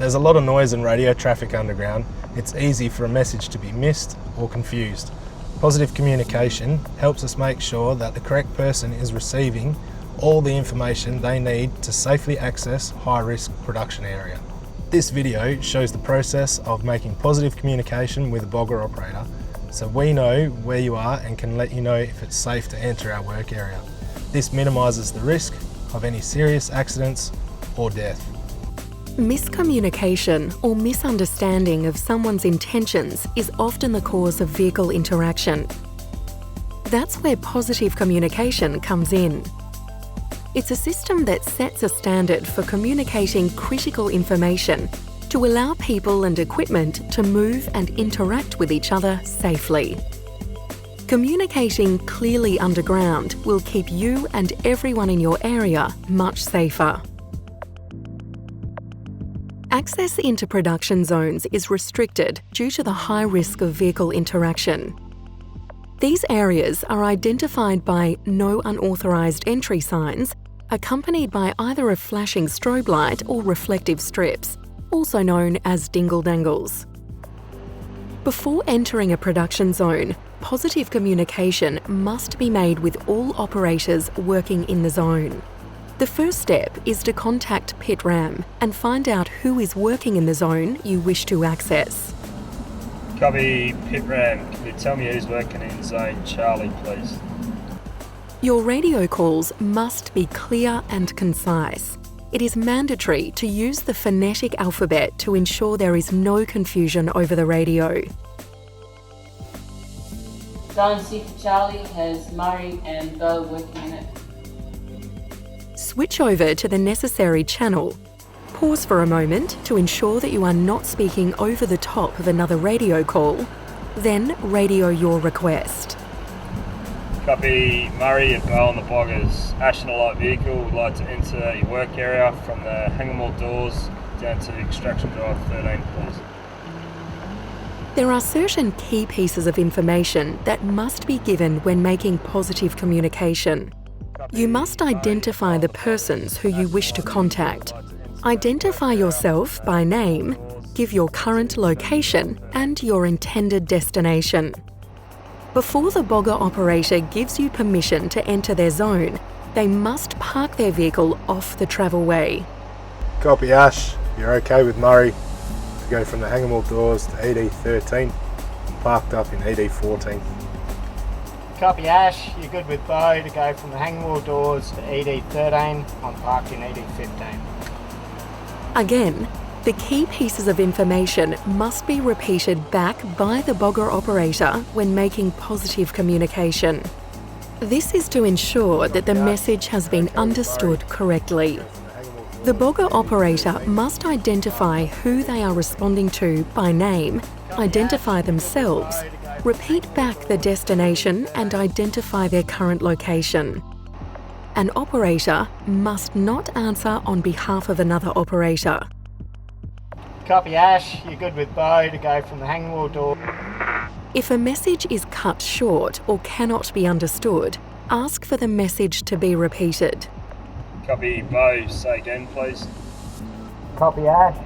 There's a lot of noise and radio traffic underground. It's easy for a message to be missed or confused. Positive communication helps us make sure that the correct person is receiving all the information they need to safely access high-risk production area. This video shows the process of making positive communication with a bogger operator, so we know where you are and can let you know if it's safe to enter our work area. This minimises the risk of any serious accidents or death. Miscommunication or misunderstanding of someone's intentions is often the cause of vehicle interaction. That's where positive communication comes in. It's a system that sets a standard for communicating critical information to allow people and equipment to move and interact with each other safely. Communicating clearly underground will keep you and everyone in your area much safer. Access into production zones is restricted due to the high risk of vehicle interaction. These areas are identified by no unauthorised entry signs, accompanied by either a flashing strobe light or reflective strips, also known as dingle-dangles. Before entering a production zone, positive communication must be made with all operators working in the zone. The first step is to contact Pit RAM and find out who is working in the zone you wish to access. Copy, Pit RAM. Can you tell me who's working in Zone Charlie, please? Your radio calls must be clear and concise. It is mandatory to use the phonetic alphabet to ensure there is no confusion over the radio. Zone C for Charlie has Murray and Bo working in it. Switch over to the necessary channel. Pause for a moment to ensure that you are not speaking over the top of another radio call. Then radio your request. Copy, Murray and Bo on the boggers. Ash and a light vehicle would like to enter your work area from the Hanging doors down to Extraction Drive 13, please. There are certain key pieces of information that must be given when making positive communication. You must identify the persons who you wish to contact. Identify yourself by name, give your current location and your intended destination. Before the bogger operator gives you permission to enter their zone, they must park their vehicle off the travelway. Copy, Ash. You're okay with Murray to go from the Hanging doors to ED 13, parked up in ED 14. Copy, Ash. You're good with Bo to go from the Hanging doors to ED 13. I'm parked in ED 15. Again, the key pieces of information must be repeated back by the bogger operator when making positive communication. This is to ensure that the message has been understood correctly. The bogger operator must identify who they are responding to by name, identify themselves, repeat back the destination and identify their current location. An operator must not answer on behalf of another operator. Copy, Ash. You're good with Bo to go from the Hanging door. If a message is cut short or cannot be understood, ask for the message to be repeated. Copy, Bo. Say again, please. Copy, Ash.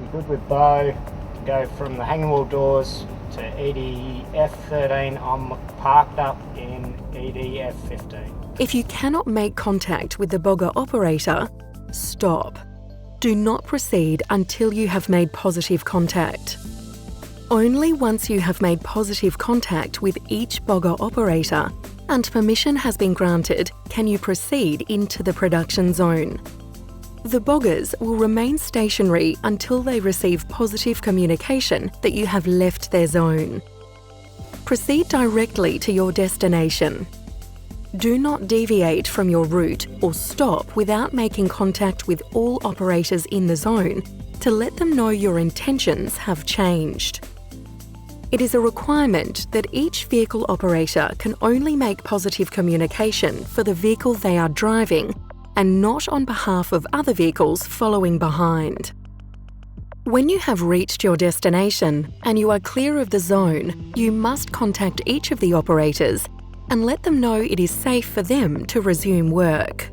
You're good with Bo to go from the Hanging doors to EDF 13. I'm parked up in EDF 15. If you cannot make contact with the bogger operator, stop. Do not proceed until you have made positive contact. Only once you have made positive contact with each bogger operator and permission has been granted can you proceed into the production zone. The boggers will remain stationary until they receive positive communication that you have left their zone. Proceed directly to your destination. Do not deviate from your route or stop without making contact with all operators in the zone to let them know your intentions have changed. It is a requirement that each vehicle operator can only make positive communication for the vehicle they are driving and not on behalf of other vehicles following behind. When you have reached your destination and you are clear of the zone, you must contact each of the operators and let them know it is safe for them to resume work.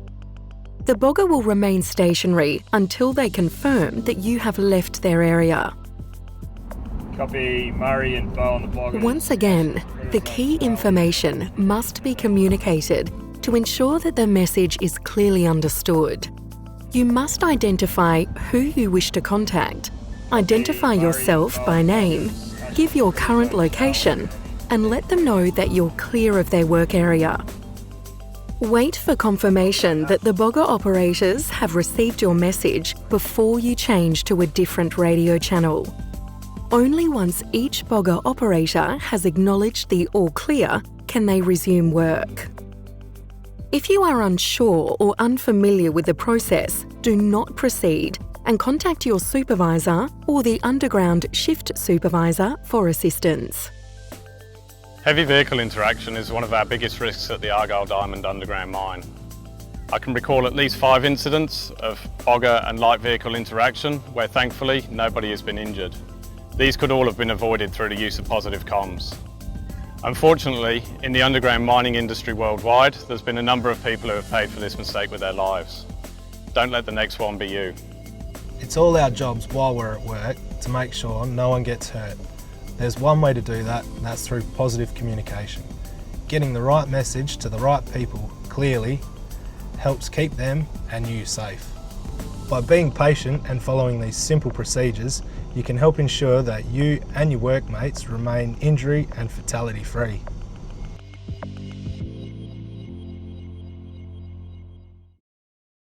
The bogger will remain stationary until they confirm that you have left their area. Copy Murray and Bo on the boggers. Once again, the key information must be communicated to ensure that the message is clearly understood. You must identify who you wish to contact, identify yourself by name, give your current location, and let them know that you're clear of their work area. Wait for confirmation that the bogger operators have received your message before you change to a different radio channel. Only once each bogger operator has acknowledged the all clear can they resume work. If you are unsure or unfamiliar with the process, do not proceed and contact your supervisor or the underground shift supervisor for assistance. Heavy vehicle interaction is one of our biggest risks at the Argyle Diamond underground mine. I can recall at least 5 incidents of bogger and light vehicle interaction where thankfully nobody has been injured. These could all have been avoided through the use of positive comms. Unfortunately, in the underground mining industry worldwide, there's been a number of people who have paid for this mistake with their lives. Don't let the next one be you. It's all our jobs while we're at work to make sure no one gets hurt. There's one way to do that, and that's through positive communication. Getting the right message to the right people clearly helps keep them and you safe. By being patient and following these simple procedures, you can help ensure that you and your workmates remain injury and fatality free.